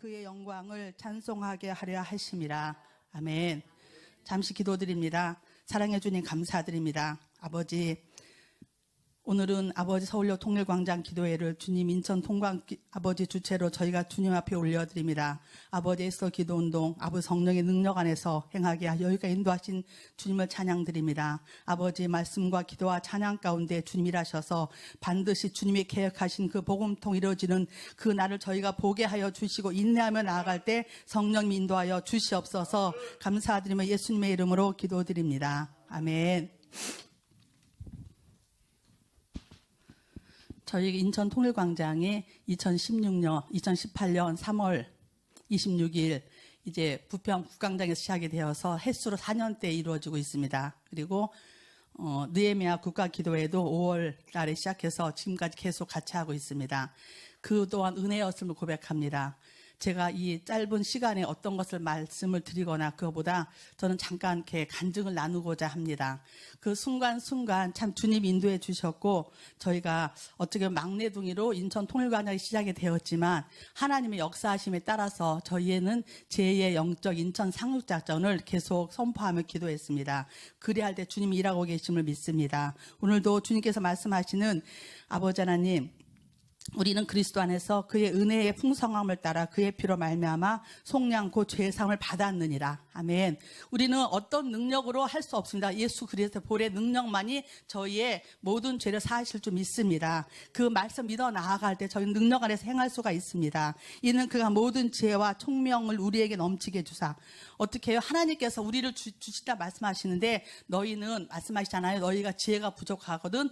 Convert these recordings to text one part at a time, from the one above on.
그의 영광을 찬송하게 하려 하심이라. 아멘. 잠시 기도드립니다. 사랑해 주님 감사드립니다. 아버지, 오늘은 아버지 서울역 통일광장 기도회를 주님 인천 통광 아버지 주체로 저희가 주님 앞에 올려드립니다. 아버지 에스더 기도운동 아버지 성령의 능력 안에서 행하게 하여 여기가 인도하신 주님을 찬양드립니다. 아버지 말씀과 기도와 찬양 가운데 주님 일하셔서 반드시 주님이 계획하신 그 복음통 이루어지는 그 날을 저희가 보게 하여 주시고 인내하며 나아갈 때 성령님 인도하여 주시옵소서. 감사드리며 예수님의 이름으로 기도드립니다. 아멘. 저희 인천 통일광장이 2018년 3월 26일 이제 부평 국광장에서 시작이 되어서 횟수로 4년째 이루어지고 있습니다. 그리고 느헤미야 국가기도회도 5월 달에 시작해서 지금까지 계속 같이 하고 있습니다. 그동안 은혜였음을 고백합니다. 제가 이 짧은 시간에 어떤 것을 말씀을 드리거나 그거보다 저는 잠깐 이렇게 간증을 나누고자 합니다. 그 순간순간 참 주님 인도해 주셨고 저희가 어떻게 보면 막내둥이로 인천 통일광장이 시작이 되었지만 하나님의 역사하심에 따라서 저희에는 제2의 영적 인천 상륙작전을 계속 선포하며 기도했습니다. 그리할 때 주님이 일하고 계심을 믿습니다. 오늘도 주님께서 말씀하시는 아버지 하나님, 우리는 그리스도 안에서 그의 은혜의 풍성함을 따라 그의 피로 말미암아 속량 곧 죄사함을 받았느니라. 아멘. 우리는 어떤 능력으로 할 수 없습니다. 예수 그리스도의 볼의 능력만이 저희의 모든 죄를 사하실 줄 믿습니다. 그 말씀 믿어 나아갈 때 저희는 능력 안에서 행할 수가 있습니다. 이는 그가 모든 지혜와 총명을 우리에게 넘치게 주사. 어떻게 해요? 하나님께서 우리를 주시다 말씀하시는데 너희는 말씀하시잖아요. 너희가 지혜가 부족하거든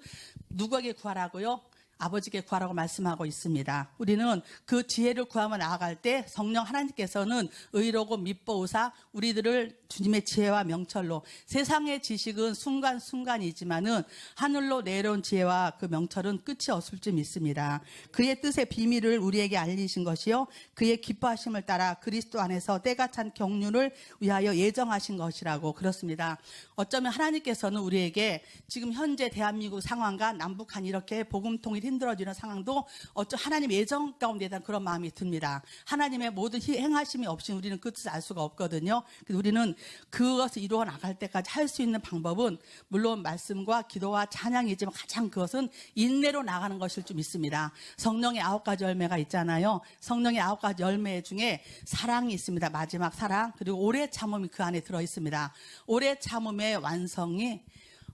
누구에게 구하라고요? 아버지께 구하라고 말씀하고 있습니다. 우리는 그 지혜를 구하며 나아갈 때 성령 하나님께서는 의로고 미뻐우사 우리들을 주님의 지혜와 명철로, 세상의 지식은 순간순간이지만은 하늘로 내려온 지혜와 그 명철은 끝이 없을 줄 믿습니다. 그의 뜻의 비밀을 우리에게 알리신 것이요 그의 기뻐하심을 따라 그리스도 안에서 때가 찬 경륜을 위하여 예정하신 것이라고. 그렇습니다. 어쩌면 하나님께서는 우리에게 지금 현재 대한민국 상황과 남북한 이렇게 복음통일 힘들어지는 상황도 어쩌 하나님의 예정 가운데 대한 그런 마음이 듭니다. 하나님의 모든 행하심이 없이 우리는 끝을 알 수가 없거든요. 그래서 우리는 그것을 이루어 나갈 때까지 할 수 있는 방법은 물론 말씀과 기도와 찬양이지만 가장 그것은 인내로 나가는 것일 줄 믿습니다. 성령의 9가지 열매가 있잖아요. 성령의 9가지 열매 중에 사랑이 있습니다. 마지막 사랑. 그리고 오래 참음이 그 안에 들어 있습니다. 오래 참음의 완성이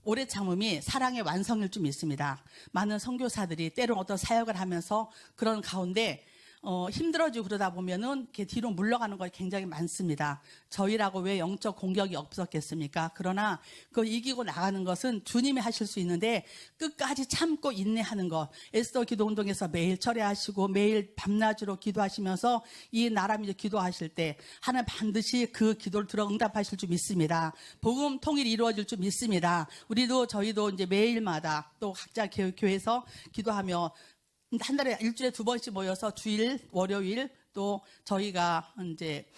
오래 참음이 사랑의 완성일 줄 믿습니다. 많은 선교사들이 때론 어떤 사역을 하면서 그런 가운데 힘들어지고 그러다 보면은 이렇게 뒤로 물러가는 것이 굉장히 많습니다. 저희라고 왜 영적 공격이 없었겠습니까? 그러나 그걸 이기고 나가는 것은 주님이 하실 수 있는데 끝까지 참고 인내하는 것. 에스더 기도운동에서 매일 철회하시고 매일 밤낮으로 기도하시면서 이 나라 민족 기도하실 때 하나님 반드시 그 기도를 들어 응답하실 줄 믿습니다. 복음 통일이 이루어질 줄 믿습니다. 저희도 이제 매일마다 또 각자 교회에서 기도하며 한 달에 일주일에 2번씩 모여서 주일, 월요일 또 저희가 이제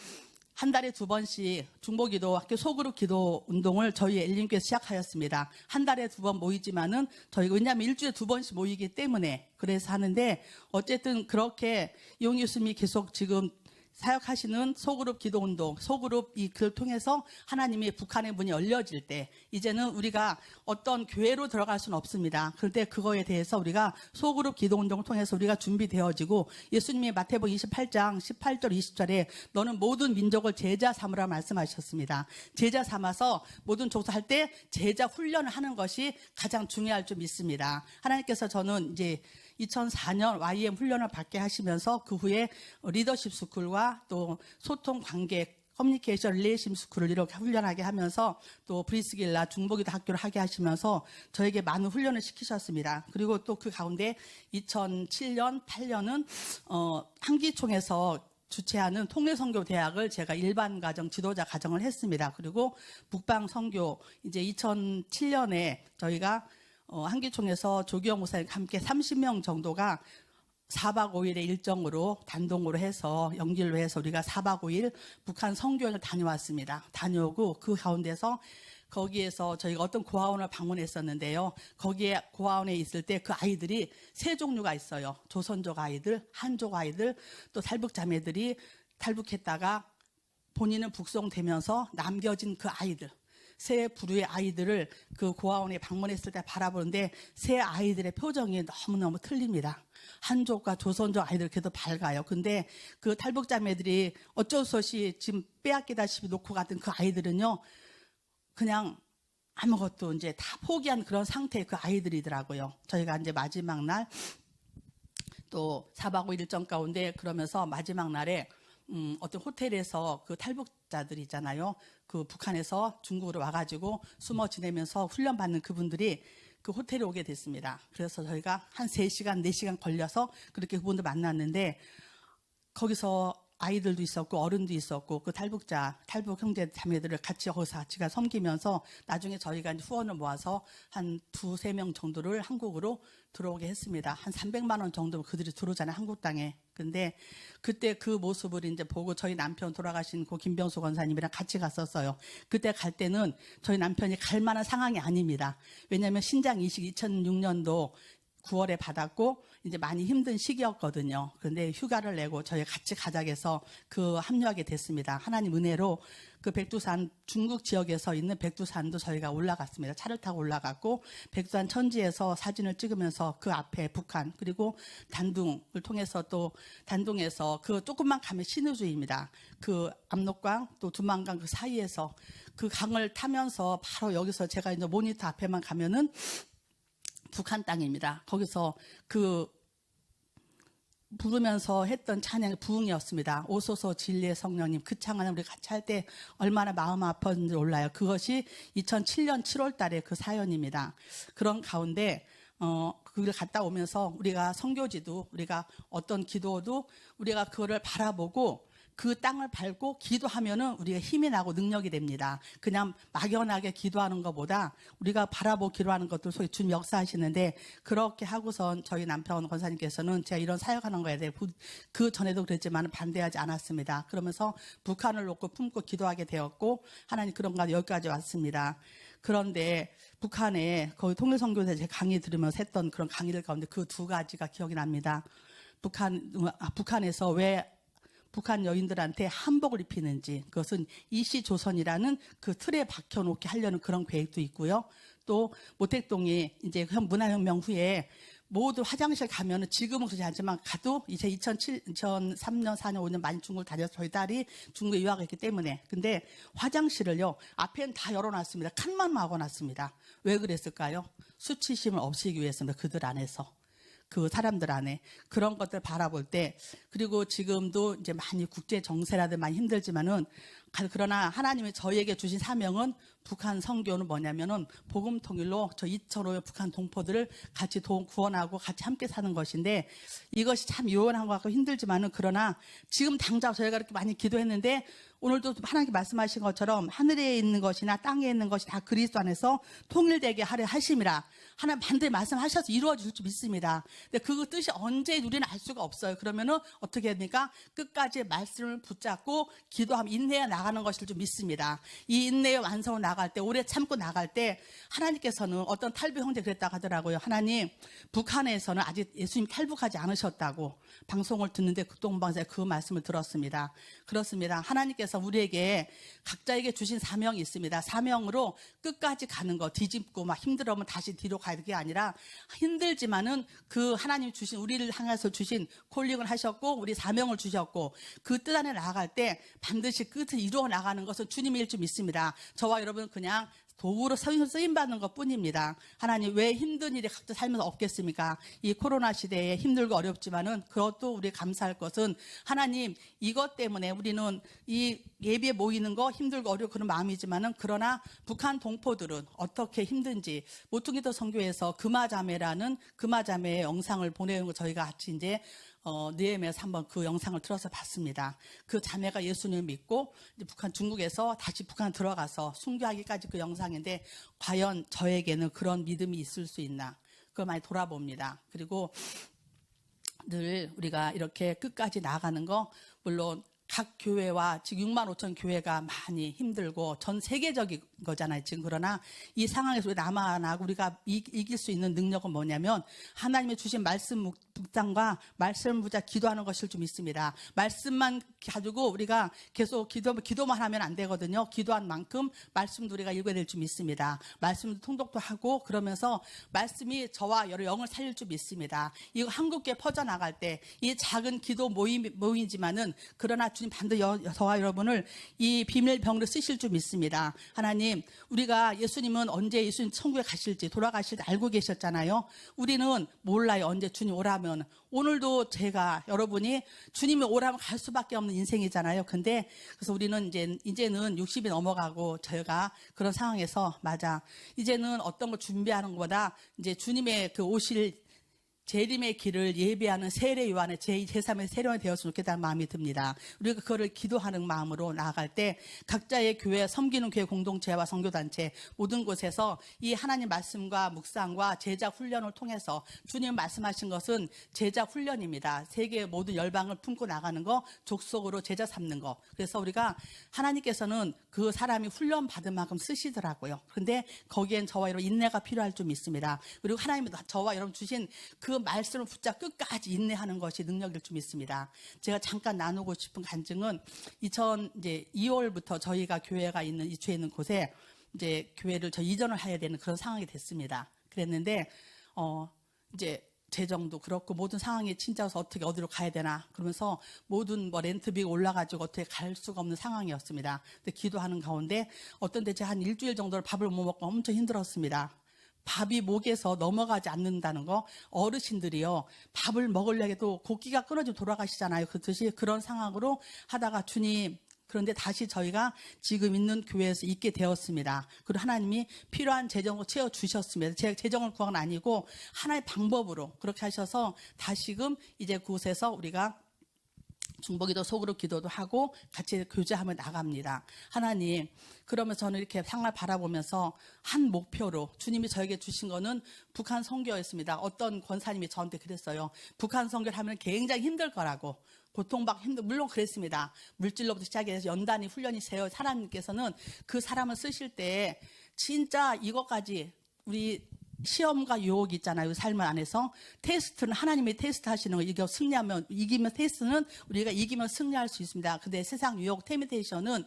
한 달에 2번씩 중보기도 학교 소그룹 기도 운동을 저희 엘림교회에서 시작하였습니다. 한 달에 2번 모이지만은 저희가 왜냐하면 일주일에 2번씩 모이기 때문에 그래서 하는데 어쨌든 그렇게 이용 교수님이 계속 지금 사역하시는 소그룹 기도운동, 소그룹 이 글을 통해서 하나님의 북한의 문이 열려질 때 이제는 우리가 어떤 교회로 들어갈 수는 없습니다. 그런데 그거에 대해서 우리가 소그룹 기도운동을 통해서 우리가 준비되어지고 예수님이 마태복음 28장 18절 20절에 너는 모든 민족을 제자 삼으라 말씀하셨습니다. 제자 삼아서 모든 족속할 때 제자 훈련을 하는 것이 가장 중요할 줄 믿습니다. 하나님께서 저는 이제 2004년 YM 훈련을 받게 하시면서 그 후에 리더십 스쿨과 또 소통 관계 커뮤니케이션 릴레이션 스쿨을 이렇게 훈련하게 하면서 또 브리스길라 중보기도 학교를 하게 하시면서 저에게 많은 훈련을 시키셨습니다. 그리고 또 그 가운데 2007년 8년은 한기총에서 주최하는 통일선교대학을 제가 일반 가정 지도자 과정을 했습니다. 그리고 북방선교 이제 2007년에 저희가 한기총에서 조기영 목사님과 함께 30명 정도가 4박 5일의 일정으로 단동으로 해서 연길로 해서 우리가 4박 5일 북한 선교행을 다녀왔습니다. 다녀오고 그 가운데서 거기에서 저희가 어떤 고아원을 방문했었는데요. 거기에 고아원에 있을 때 그 아이들이 세 종류가 있어요. 조선족 아이들, 한족 아이들, 또 탈북 자매들이 탈북했다가 본인은 북송되면서 남겨진 그 아이들, 세 부류의 아이들을 그 고아원에 방문했을 때 바라보는데 세 아이들의 표정이 너무너무 틀립니다. 한족과 조선족 아이들 그래도 밝아요. 근데 그 탈북자매들이 어쩔 수 없이 지금 빼앗기다시피 놓고 갔던 그 아이들은요, 그냥 아무것도 이제 다 포기한 그런 상태의 그 아이들이더라고요. 저희가 이제 마지막 날 또 4박 5일 일정 가운데 그러면서 마지막 날에 어떤 호텔에서 그 탈북자들 있잖아요. 그 북한에서 중국으로 와가지고 숨어 지내면서 훈련받는 그분들이 그 호텔에 오게 됐습니다. 그래서 저희가 한 3시간, 4시간 걸려서 그렇게 그분들 만났는데 거기서 아이들도 있었고 어른도 있었고 그 탈북 형제 자매들을 같이 거기서 같이 섬기면서 나중에 저희가 이제 후원을 모아서 한 2-3명 정도를 한국으로 들어오게 했습니다. 한 300만 원 정도 그들이 들어오잖아요, 한국 땅에. 근데 그때 그 모습을 이제 보고 저희 남편 돌아가신 그 김병수 권사님이랑 같이 갔었어요. 그때 갈 때는 저희 남편이 갈 만한 상황이 아닙니다. 왜냐하면 신장 이식 2006년도 9월에 받았고 이제 많이 힘든 시기였거든요. 그런데 휴가를 내고 저희 같이 가자고 해서 그 합류하게 됐습니다. 하나님 은혜로 그 백두산 중국 지역에서 있는 백두산도 저희가 올라갔습니다. 차를 타고 올라갔고 백두산 천지에서 사진을 찍으면서 그 앞에 북한 그리고 단둥을 통해서 또 단둥에서 그 조금만 가면 신의주입니다. 그 압록강 또 두만강 그 사이에서 그 강을 타면서 바로 여기서 제가 이제 모니터 앞에만 가면은 북한 땅입니다. 거기서 그 부르면서 했던 찬양이 부흥이었습니다. 오소서 진리의 성령님 그 찬양을 우리 같이 할 때 얼마나 마음 아팠는지 몰라요. 그것이 2007년 7월 달에 그 사연입니다. 그런 가운데 그걸 갔다 오면서 우리가 선교지도 우리가 어떤 기도도 우리가 그거를 바라보고 그 땅을 밟고 기도하면은 우리가 힘이 나고 능력이 됩니다. 그냥 막연하게 기도하는 것보다 우리가 바라보고 기도하는 것들 소위 주님 역사하시는데 그렇게 하고선 저희 남편 권사님께서는 제가 이런 사역하는 거에 대해 그 전에도 그랬지만 반대하지 않았습니다. 그러면서 북한을 놓고 품고 기도하게 되었고 하나님 그런 가 여기까지 왔습니다. 그런데 북한에 거기 통일선교대 제 강의 들으면서 했던 그런 강의들 가운데 그 2가지가 기억이 납니다. 북한에서 왜 북한 여인들한테 한복을 입히는지 그것은 이시조선이라는 그 틀에 박혀놓게 하려는 그런 계획도 있고요. 또 모택동이 이제 문화혁명 후에 모두 화장실 가면은 지금은 그렇지 않지만 가도 이제 2003년, 4년, 5년 많이 중국을 다녀서 저희 딸이 중국에 유학했기 때문에 근데 화장실을요 앞에는 다 열어놨습니다. 칸만 막아놨습니다. 왜 그랬을까요? 수치심을 없애기 위해서입니다. 그들 안에서. 그 사람들 안에 그런 것들 바라볼 때 그리고 지금도 이제 많이 국제 정세라든 많이 힘들지만은 그러나 하나님이 저희에게 주신 사명은 북한 선교는 뭐냐면은 복음 통일로 저 2,500 북한 동포들을 같이 구원하고 같이 함께 사는 것인데 이것이 참 요원한 것 같고 힘들지만은 그러나 지금 당장 저희가 이렇게 많이 기도했는데 오늘도 하나님께 말씀하신 것처럼 하늘에 있는 것이나 땅에 있는 것이 다 그리스도 안에서 통일되게 하려 하심이라 하나님 반드시 말씀하셔서 이루어질 줄 믿습니다. 근데 그 뜻이 언제 우리는 알 수가 없어요. 그러면은 어떻게 합니까? 끝까지 말씀을 붙잡고 기도하면 인내해 나가는 것일 줄 믿습니다. 이 인내의 완성을 나갈 때 오래 참고 나갈 때 하나님께서는 어떤 탈북 형제 그랬다고 하더라고요. 하나님 북한에서는 아직 예수님 탈북하지 않으셨다고 방송을 듣는데 극동방송에서 그 말씀을 들었습니다. 그렇습니다. 하나님께서 우리에게 각자에게 주신 사명이 있습니다. 사명으로 끝까지 가는 거 뒤집고 막 힘들으면 다시 뒤로 가는 게 아니라 힘들지만은 그 하나님 주신 우리를 향해서 주신 콜링을 하셨고 우리 사명을 주셨고 그 뜻 안에 나아갈 때 반드시 끝을 이루어 나가는 것은 주님일 줄 믿습니다. 저와 여러분 그냥 도구로 쓰임받는 것 뿐입니다. 하나님 왜 힘든 일이 각자 살면서 없겠습니까? 이 코로나 시대에 힘들고 어렵지만은 그것도 우리 감사할 것은 하나님 이것 때문에 우리는 이 예배에 모이는 거 힘들고 어렵고 그런 마음이지만은 그러나 북한 동포들은 어떻게 힘든지 모퉁이도 선교에서 금화자매라는 금화자매의 영상을 보내는 거 저희가 같이 이제 느헤미야에서 한번 그 영상을 틀어서 봤습니다. 그 자매가 예수님을 믿고 이제 중국에서 다시 북한 들어가서 순교하기까지 그 영상인데 과연 저에게는 그런 믿음이 있을 수 있나? 그걸 많이 돌아봅니다. 그리고 늘 우리가 이렇게 끝까지 나아가는 거 물론 각 교회와 지금 6만 5천 교회가 많이 힘들고 전 세계적인 거잖아요. 지금 그러나 이 상황에서 우리 남아나고 우리가 이길 수 있는 능력은 뭐냐면 하나님의 주신 말씀 묵상과 말씀을 보자 기도하는 것일 줄 믿습니다. 말씀만 가지고 우리가 계속 기도만 하면 안 되거든요. 기도한 만큼 말씀도 우리가 읽어야 될 줄 믿습니다. 말씀도 통독도 하고 그러면서 말씀이 저와 여러 영을 살릴 줄 믿습니다. 이거 한국에 퍼져나갈 때 이 작은 기도 모임이지만은 그러나 주님 반드시 저와 여러분을 이 비밀병으로 쓰실 줄 믿습니다. 하나님, 우리가 예수님은 언제 예수님 천국에 가실지 돌아가실 때 알고 계셨잖아요. 우리는 몰라요. 언제 주님 오라면. 오늘도 제가 여러분이 주님이 오라면 갈 수밖에 없는 인생이잖아요. 근데 그래서 우리는 이제는 60이 넘어가고 저희가 그런 상황에서 맞아. 이제는 어떤 걸 준비하는 것보다 이제 주님의 그 오실 재림의 길을 예비하는 세례 요한의 제3의 세례요한이 되었으면 좋겠다는 마음이 듭니다. 우리가 그거를 기도하는 마음으로 나아갈 때 각자의 교회, 섬기는 교회 공동체와 선교단체 모든 곳에서 이 하나님 말씀과 묵상과 제자 훈련을 통해서 주님 말씀하신 것은 제자 훈련입니다. 세계 모든 열방을 품고 나가는 거, 족속으로 제자 삼는 거. 그래서 우리가 하나님께서는 그 사람이 훈련 받은 만큼 쓰시더라고요. 그런데 거기엔 저와 여러분 인내가 필요할 줄 믿습니다. 그리고 하나님이 저와 여러분 주신 그 말씀을 붙잡 끝까지 인내하는 것이 능력일 줄 믿습니다. 제가 잠깐 나누고 싶은 간증은 2월부터 저희가 교회가 있는 이주에 있는 곳에 이제 교회를 이전을 해야 되는 그런 상황이 됐습니다. 그랬는데 이제 재정도 그렇고 모든 상황이 진짜서 어떻게 어디로 가야 되나 그러면서 모든 렌트비가 올라가지고 어떻게 갈 수가 없는 상황이었습니다. 근데 기도하는 가운데 어떤 때 제가 한 일주일 정도를 밥을 못 먹고 엄청 힘들었습니다. 밥이 목에서 넘어가지 않는다는 거, 어르신들이요 밥을 먹으려고 해도 고기가 끊어지고 돌아가시잖아요. 그렇듯이 그런 상황으로 하다가 주님, 그런데 다시 저희가 지금 있는 교회에서 있게 되었습니다. 그리고 하나님이 필요한 재정을 채워주셨습니다. 제가 재정을 구한 건 아니고 하나의 방법으로 그렇게 하셔서 다시금 이제 그곳에서 우리가 중보기도 속으로 기도도 하고 같이 교제하며 나갑니다. 하나님, 그러면 저는 이렇게 상을 바라보면서 한 목표로 주님이 저에게 주신 거는 북한 선교였습니다. 어떤 권사님이 저한테 그랬어요. 북한 선교를 하면 굉장히 힘들 거라고. 고통받고 물론 그랬습니다. 물질로부터 시작해서 연단이 훈련이 세요. 하나님께서는 그 사람을 쓰실 때 진짜 이것까지 우리 시험과 유혹이 있잖아요. 삶 안에서 테스트는 하나님이 테스트 하시는 거. 이거 승리하면 이기면 테스트는 우리가 이기면 승리할 수 있습니다. 근데 세상 유혹 테미테이션은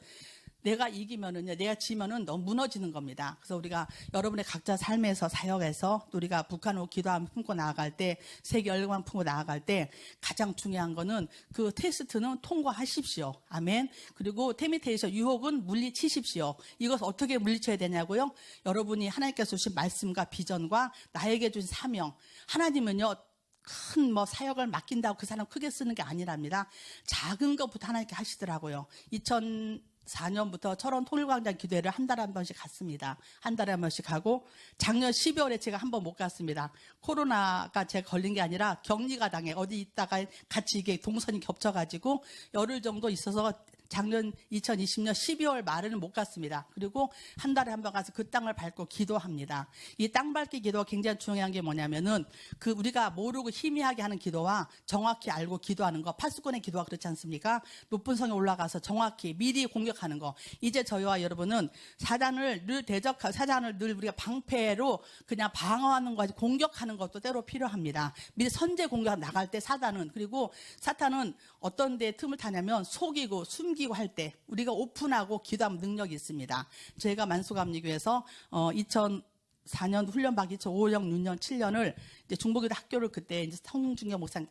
내가 이기면은요, 내가 지면은 너무 무너지는 겁니다. 그래서 우리가 여러분의 각자 삶에서 사역에서 또 우리가 북한으로 기도하며 품고 나아갈 때, 세계 열방 품고 나아갈 때 가장 중요한 거는 그 테스트는 통과하십시오. 아멘. 그리고 테미테이션 유혹은 물리치십시오. 이것을 어떻게 물리쳐야 되냐고요? 여러분이 하나님께서 주신 말씀과 비전과 나에게 주신 사명. 하나님은요, 큰 사역을 맡긴다고 그 사람 크게 쓰는 게 아니랍니다. 작은 것부터 하나님께 하시더라고요. 2004년부터 철원 통일광장 기도회를 한 달에 한 번씩 갔습니다. 한 달에 한 번씩 가고 작년 12월에 제가 한 번 못 갔습니다. 코로나가 제가 걸린 게 아니라 격리가 당해 어디 있다가 같이 이게 동선이 겹쳐가지고 열흘 정도 있어서 작년 2020년 12월 말에는 못 갔습니다. 그리고 한 달에 한 번 가서 그 땅을 밟고 기도합니다. 이 땅 밟기 기도가 굉장히 중요한 게 뭐냐면은 그 우리가 모르고 희미하게 하는 기도와 정확히 알고 기도하는 거, 파수꾼의 기도가 그렇지 않습니까? 높은 성에 올라가서 정확히 미리 공격하는 거. 이제 저희와 여러분은 사단을 늘 우리가 방패로 그냥 방어하는 거, 공격하는 것도 때로 필요합니다. 미리 선제 공격 나갈 때 사단은, 그리고 사탄은 어떤 데 틈을 타냐면 속이고 숨기고 할 때 우리가 오픈하고 기도하면 능력이 있습니다. 제가 만수감리교에서 2004년 훈련받기 2005년, 6년, 7년을 이제 중보기도 학교를 그때 이제 성중경 목사님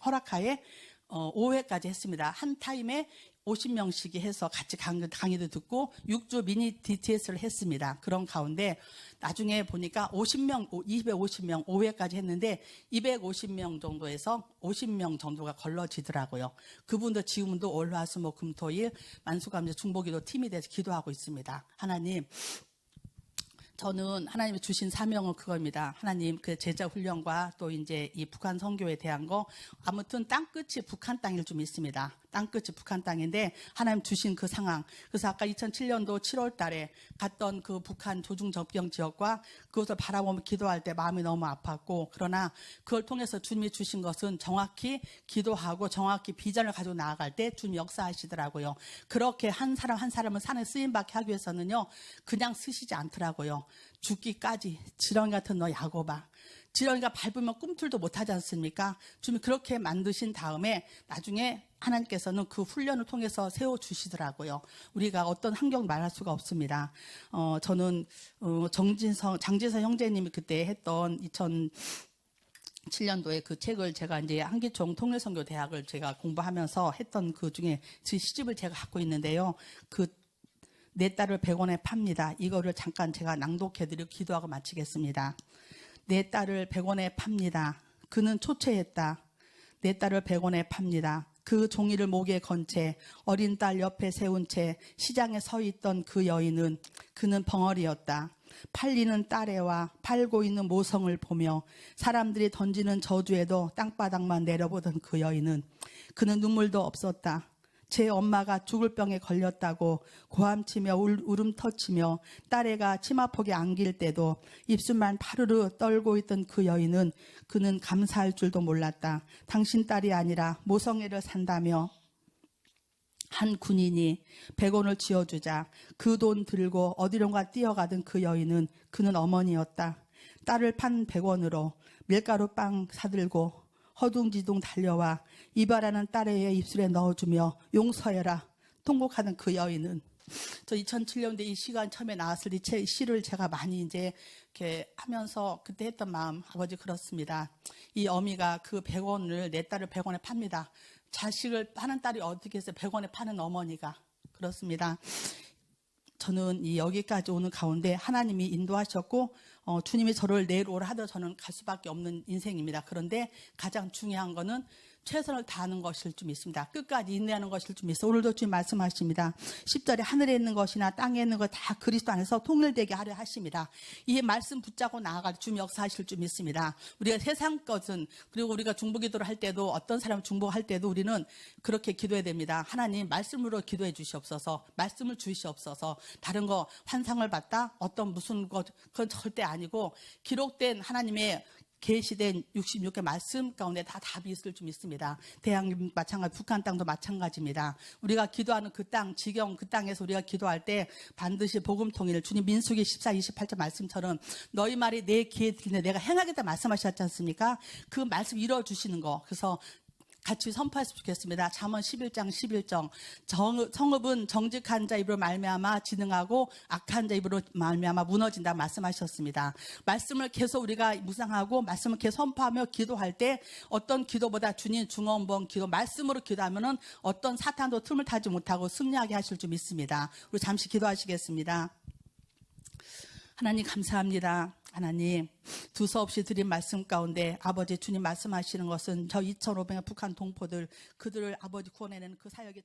허락하에 5회까지 했습니다. 한 타임에 50명씩이 해서 같이 강의도 듣고 6주 미니 DTS를 했습니다. 그런 가운데 나중에 보니까 250명 5회까지 했는데 250명 정도에서 50명 정도가 걸러지더라고요. 그분도 지금도 월화수목금토일 만수감리 중보기도 팀이 돼서 기도하고 있습니다. 하나님, 저는 하나님이 주신 사명은 그겁니다. 하나님 그 제자 훈련과 또 이제 이 북한 선교에 대한 거, 아무튼 땅끝이 북한 땅일 줄 믿습니다. 땅끝이 북한 땅인데 하나님 주신 그 상황. 그래서 아까 2007년도 7월 달에 갔던 그 북한 조중 접경 지역과 그것을 바라보며 기도할 때 마음이 너무 아팠고, 그러나 그걸 통해서 주님이 주신 것은 정확히 기도하고 정확히 비전을 가지고 나아갈 때 주님 역사하시더라고요. 그렇게 한 사람 한 사람을 산에 쓰임받게 하기 위해서는요, 그냥 쓰시지 않더라고요. 죽기까지 지렁이 같은 너 야곱아, 지렁이가 밟으면 꿈틀도 못하지 않습니까? 주님 그렇게 만드신 다음에 나중에 하나님께서는 그 훈련을 통해서 세워주시더라고요. 우리가 어떤 환경 말할 수가 없습니다. 저는 장진성 형제님이 그때 했던 2007년도에 그 책을 제가 이제 한기총 통일선교대학을 제가 공부하면서 했던 그 중에 제 시집을 제가 갖고 있는데요. 내 딸을 100원에 팝니다. 이거를 잠깐 제가 낭독해드리고 기도하고 마치겠습니다. 내 딸을 100원에 팝니다. 그는 초췌했다. 내 딸을 100원에 팝니다. 그 종이를 목에 건 채 어린 딸 옆에 세운 채 시장에 서 있던 그 여인은 그는 벙어리였다. 팔리는 딸애와 팔고 있는 모성을 보며 사람들이 던지는 저주에도 땅바닥만 내려보던 그 여인은 그는 눈물도 없었다. 제 엄마가 죽을 병에 걸렸다고 고함치며 울음 터치며 딸애가 치마폭에 안길 때도 입술만 파르르 떨고 있던 그 여인은 그는 감사할 줄도 몰랐다. 당신 딸이 아니라 모성애를 산다며 한 군인이 100원을 쥐어주자 그 돈 들고 어디론가 뛰어가던 그 여인은 그는 어머니였다. 딸을 판 100원으로 밀가루 빵 사들고 허둥지둥 달려와 이발하는 딸의 입술에 넣어주며 용서해라 통곡하는 그 여인은 저 2007년대 이 시간 처음에 나왔을 때 이 시를 제가 많이 이제 이렇게 하면서 그때 했던 마음 아버지 그렇습니다. 이 어미가 그 100원을 내 딸을 100원에 팝니다. 자식을 파는 딸이 어떻게 해서 100원에 파는 어머니가 그렇습니다. 저는 여기까지 오는 가운데 하나님이 인도하셨고 주님이 저를 내일 오라 하더 저는 갈 수밖에 없는 인생입니다. 그런데 가장 중요한 거는 최선을 다하는 것일 줄 믿습니다. 끝까지 인내하는 것일 줄 믿습니다. 오늘도 주님 말씀하십니다. 10절에 하늘에 있는 것이나 땅에 있는 것 다 그리스도 안에서 통일되게 하려 하십니다. 이 말씀 붙잡고 나아갈 주님 역사하실 줄 믿습니다. 우리가 세상 것은 그리고 우리가 중보기도를 할 때도 어떤 사람 중보할 때도 우리는 그렇게 기도해야 됩니다. 하나님 말씀으로 기도해 주시옵소서. 말씀을 주시옵소서. 다른 거 환상을 봤다? 어떤 무슨 것 그건 절대 아니고 기록된 하나님의 계시된 66개 말씀 가운데 다 답이 있을 줄 믿습니다. 대한민국 마찬가지, 북한 땅도 마찬가지입니다. 우리가 기도하는 그 땅, 지경 그 땅에서 우리가 기도할 때 반드시 복음 통일, 주님 민수기 14, 28절 말씀처럼 너희 말이 내 귀에 들리네 내가 행하겠다 말씀하셨지 않습니까? 그 말씀 이뤄주시는 거. 그래서 같이 선포했으면 좋겠습니다. 잠언 11장 11절 성읍은 정직한 자 입으로 말미암아 진흥하고 악한 자 입으로 말미암아 무너진다 말씀하셨습니다. 말씀을 계속 우리가 묵상하고 말씀을 계속 선포하며 기도할 때 어떤 기도보다 주님 중언부언 기도 말씀으로 기도하면은 어떤 사탄도 틈을 타지 못하고 승리하게 하실 줄 믿습니다. 우리 잠시 기도하시겠습니다. 하나님 감사합니다. 하나님 두서없이 드린 말씀 가운데 아버지 주님 말씀하시는 것은 저 2,500의 북한 동포들 그들을 아버지 구원해내는 그 사역에